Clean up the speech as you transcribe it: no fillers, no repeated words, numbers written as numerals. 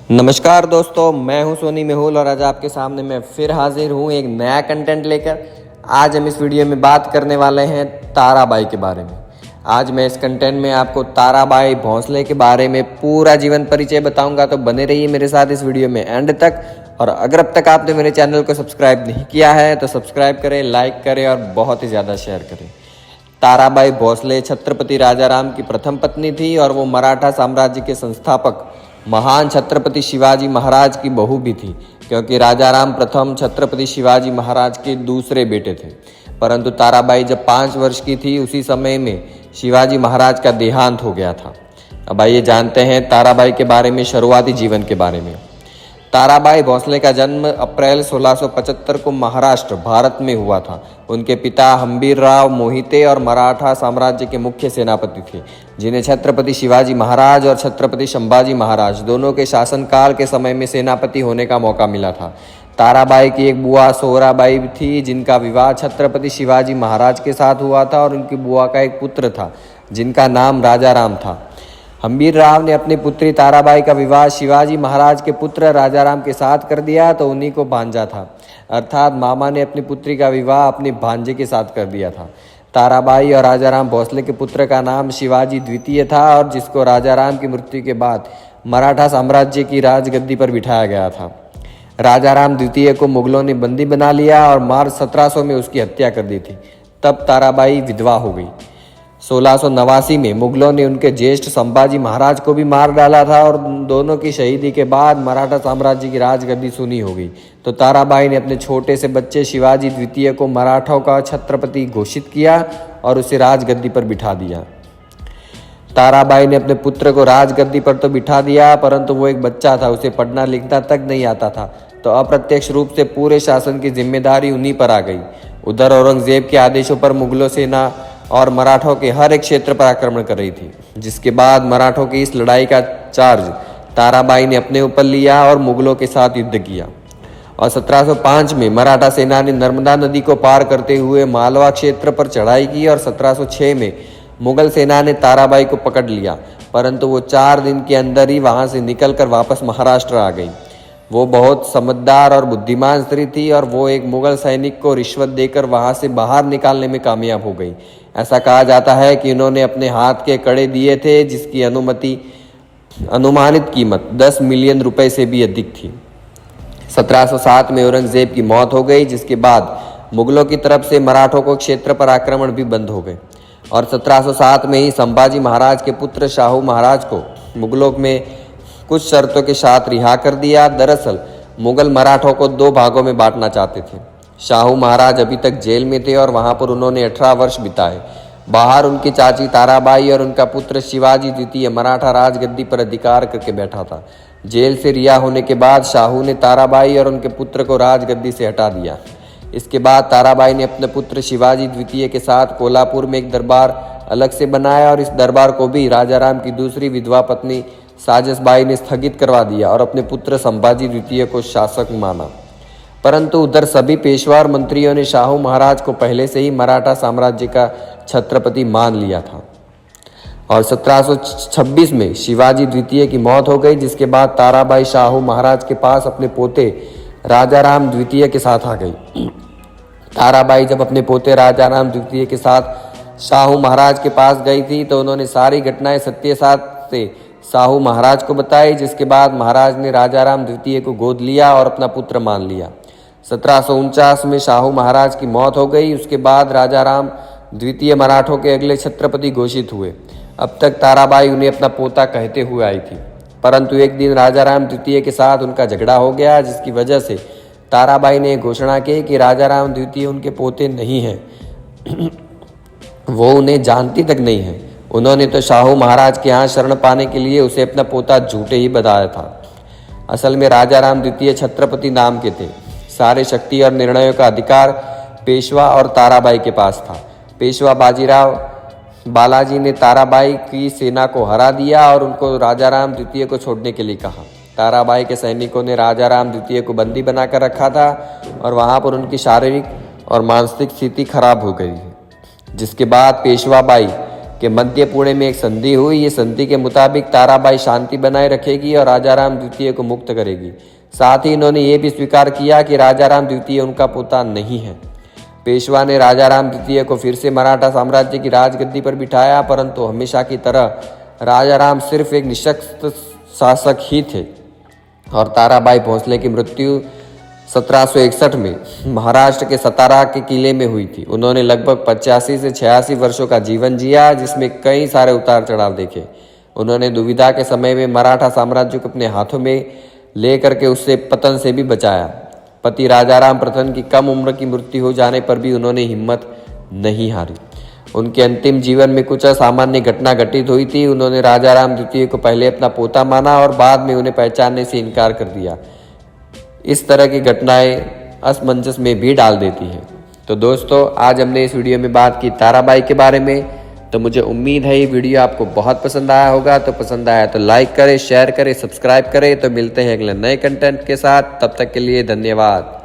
नमस्कार दोस्तों, मैं हूं सोनी मेहुल और आज आपके सामने मैं फिर हाजिर हूं एक नया कंटेंट लेकर। आज हम इस वीडियो में बात करने वाले हैं ताराबाई के बारे में। आज मैं इस कंटेंट में आपको ताराबाई भोंसले के बारे में पूरा जीवन परिचय बताऊंगा, तो बने रहिए मेरे साथ इस वीडियो में एंड तक। और अगर अब तक आपने मेरे चैनल को सब्सक्राइब नहीं किया है तो सब्सक्राइब करें, लाइक करें और बहुत ही ज़्यादा शेयर करें। ताराबाई भोंसले छत्रपति राजाराम की प्रथम पत्नी थी और वो मराठा साम्राज्य के संस्थापक महान छत्रपति शिवाजी महाराज की बहू भी थी, क्योंकि राजाराम प्रथम छत्रपति शिवाजी महाराज के दूसरे बेटे थे। परंतु ताराबाई जब 5 वर्ष की थी उसी समय में शिवाजी महाराज का देहांत हो गया था। अब आइए जानते हैं ताराबाई के बारे में, शुरुआती जीवन के बारे में। ताराबाई भोंसले का जन्म अप्रैल 1675 को महाराष्ट्र भारत में हुआ था। उनके पिता हंबीरराव मोहिते और मराठा साम्राज्य के मुख्य सेनापति थे, जिन्हें छत्रपति शिवाजी महाराज और छत्रपति संभाजी महाराज दोनों के शासनकाल के समय में सेनापति होने का मौका मिला था। ताराबाई की एक बुआ सोहराबाई थी, जिनका विवाह छत्रपति शिवाजी महाराज के साथ हुआ था, और उनकी बुआ का एक पुत्र था जिनका नाम राजाराम था। हंबीरराव ने अपनी पुत्री ताराबाई का विवाह शिवाजी महाराज के पुत्र राजाराम के साथ कर दिया, तो उन्हीं को भांजा था, अर्थात मामा ने अपनी पुत्री का विवाह अपने भांजे के साथ कर दिया था। ताराबाई और राजाराम भोंसले के पुत्र का नाम शिवाजी द्वितीय था, और जिसको राजाराम की मृत्यु के बाद मराठा साम्राज्य की राजगद्दी पर बिठाया गया था। राजाराम द्वितीय को मुगलों ने बंदी बना लिया और मार्च 1700 में उसकी हत्या कर दी थी। तब ताराबाई विधवा हो गई। 1689 में मुगलों ने उनके ज्येष्ठ संभाजी महाराज को भी मार डाला था, और दोनों की शहीदी के बाद मराठा साम्राज्य की राजगद्दी सुनी हो गई। तो ताराबाई ने अपने छोटे से बच्चे शिवाजी द्वितीय को मराठों का छत्रपति घोषित किया और उसे राजगद्दी पर बिठा दिया। ताराबाई ने अपने पुत्र को राजगद्दी पर तो बिठा दिया, परंतु वो एक बच्चा था, उसे पढ़ना लिखना तक नहीं आता था, तो अप्रत्यक्ष रूप से पूरे शासन की जिम्मेदारी उन्हीं पर आ गई। उधर औरंगजेब के आदेशों पर मुगलों सेना और मराठों के हर एक क्षेत्र पर आक्रमण कर रही थी, जिसके बाद मराठों की इस लड़ाई का चार्ज ताराबाई ने अपने ऊपर लिया और मुगलों के साथ युद्ध किया। और 1705 में मराठा सेना ने नर्मदा नदी को पार करते हुए मालवा क्षेत्र पर चढ़ाई की, और 1706 में मुगल सेना ने ताराबाई को पकड़ लिया, परंतु वो 4 दिन के अंदर ही वहां से निकलकर वापस महाराष्ट्र आ गई। वो बहुत समझदार और बुद्धिमान स्त्री थी, और वो एक मुगल सैनिक को रिश्वत देकर वहां से बाहर निकालने में कामयाब हो गई। ऐसा कहा जाता है कि इन्होंने अपने हाथ के कड़े दिए थे, जिसकी अनुमानित कीमत 10 मिलियन रुपए से भी अधिक थी। 1707 में औरंगजेब की मौत हो गई, जिसके बाद मुगलों की तरफ से मराठों को क्षेत्र पर आक्रमण भी बंद हो गए, और 1707 में ही संभाजी महाराज के पुत्र शाहू महाराज को मुगलों में कुछ शर्तों के साथ रिहा कर दिया। दरअसल मुगल मराठों को 2 भागों में बांटना चाहते थे। शाहू महाराज अभी तक जेल में थे और वहां पर उन्होंने 18 वर्ष बिताए। बाहर उनकी चाची ताराबाई और उनका पुत्र शिवाजी द्वितीय मराठा राजगद्दी पर अधिकार करके बैठा था। जेल से रिहा होने के बाद शाहू ने ताराबाई और उनके पुत्र को राजगद्दी से हटा दिया। इसके बाद ताराबाई ने अपने पुत्र शिवाजी द्वितीय के साथ कोल्हापुर में एक दरबार अलग से बनाया, और इस दरबार को भी राजाराम की दूसरी विधवा पत्नी साजिशबाई ने स्थगित करवा दिया और अपने पुत्र संभाजी द्वितीय को शासक माना। परंतु उधर सभी पेशवा और मंत्रियों ने शाहू महाराज को पहले से ही मराठा साम्राज्य का छत्रपति मान लिया था। और 1726 में शिवाजी द्वितीय की मौत हो गई, जिसके बाद ताराबाई शाहू महाराज के पास अपने पोते राजाराम द्वितीय के साथ आ गई। ताराबाई जब अपने पोते राजाराम द्वितीय के साथ शाहू महाराज के पास गई थी, तो उन्होंने सारी घटनाएं सत्य साथ से शाहू महाराज को बताई, जिसके बाद महाराज ने राजाराम द्वितीय को गोद लिया और अपना पुत्र मान लिया। 1749 में शाहू महाराज की मौत हो गई। उसके बाद राजाराम द्वितीय मराठों के अगले छत्रपति घोषित हुए। अब तक ताराबाई उन्हें अपना पोता कहते हुए आई थी, परंतु एक दिन राजाराम द्वितीय के साथ उनका झगड़ा हो गया, जिसकी वजह से ताराबाई ने घोषणा की कि राजाराम द्वितीय उनके पोते नहीं हैं। वो उन्हें जानती तक नहीं है। उन्होंने तो शाहू महाराज के यहाँ शरण पाने के लिए उसे अपना पोता झूठे ही बताया था। असल में राजाराम द्वितीय छत्रपति नाम के थे। सारे शक्ति और निर्णयों का अधिकार पेशवा और ताराबाई के पास था। पेशवा बाजीराव बालाजी ने ताराबाई की सेना को हरा दिया और उनको राजाराम द्वितीय को छोड़ने के लिए कहा। ताराबाई के सैनिकों ने राजाराम द्वितीय को बंदी बनाकर रखा था, और वहां पर उनकी शारीरिक और मानसिक स्थिति खराब हो गई, जिसके बाद पेशवा बाई कि मध्य पुणे में एक संधि हुई। ये संधि के मुताबिक ताराबाई शांति बनाए रखेगी और राजाराम द्वितीय को मुक्त करेगी। साथ ही इन्होंने ये भी स्वीकार किया कि राजाराम द्वितीय उनका पोता नहीं है। पेशवा ने राजाराम द्वितीय को फिर से मराठा साम्राज्य की राजगद्दी पर बिठाया, परंतु हमेशा की तरह राजाराम सिर्फ एक निशक्त शासक ही थे और ताराबाई भोसले की मृत्यु 1761 में महाराष्ट्र के सतारा के किले में हुई थी। उन्होंने लगभग 85 से 86 वर्षों का जीवन जिया, जिसमें कई सारे उतार चढ़ाव देखे। उन्होंने दुविधा के समय में मराठा साम्राज्य को अपने हाथों में लेकर के उससे पतन से भी बचाया। पति राजाराम प्रथम की कम उम्र की मृत्यु हो जाने पर भी उन्होंने हिम्मत नहीं हारी। उनके अंतिम जीवन में कुछ असामान्य घटना घटित हुई थी। उन्होंने राजाराम द्वितीय को पहले अपना पोता माना और बाद में उन्हें पहचानने से इनकार कर दिया। इस तरह की घटनाएं असमंजस में भी डाल देती हैं। तो दोस्तों, आज हमने इस वीडियो में बात की ताराबाई के बारे में। तो मुझे उम्मीद है ये वीडियो आपको बहुत पसंद आया होगा। तो पसंद आया तो लाइक करें, शेयर करें, सब्सक्राइब करें। तो मिलते हैं अगले नए कंटेंट के साथ। तब तक के लिए धन्यवाद।